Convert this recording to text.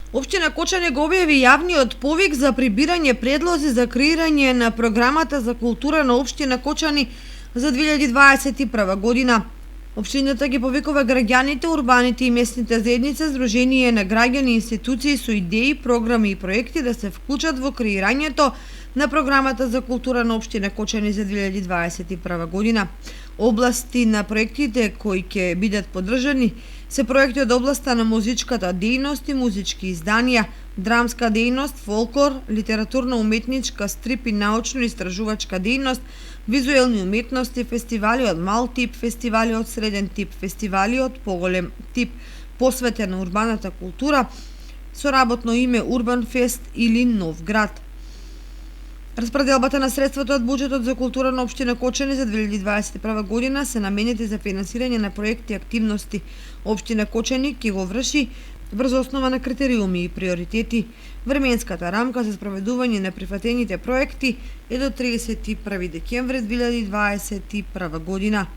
Општина Кочани го објави јавниот повик за прибирање предлози за креирање на програмата за култура на Општина Кочани за 2021 година. Општината ги повикува граѓаните, урбаните и местните заедници, здружение на граѓани и институции со идеи, програми и проекти да се вклучат во креирањето на програмата за култура на Општина Кочани за 2021 година. Области на проектите кои ќе бидат поддржани се проекти од областа на музичката дејност и музички изданија, драмска дејност, фолклор, литературно-уметничка, стрип и научно-истражувачка дејност, визуелни уметности, фестивали од мал тип, фестивали од среден тип, фестивали од поголем тип, посветен на урбаната култура, со работно име Урбан Фест или Нов град. Распределбата на средствата од буџетот за култура на Општина Кочани за 2021 година се наменети за финансирање на проекти и активности. Општина Кочани ќе го врши врз основа на критериуми и приоритети. Временската рамка за спроведување на прифатените проекти е до 31 декември 2021 година.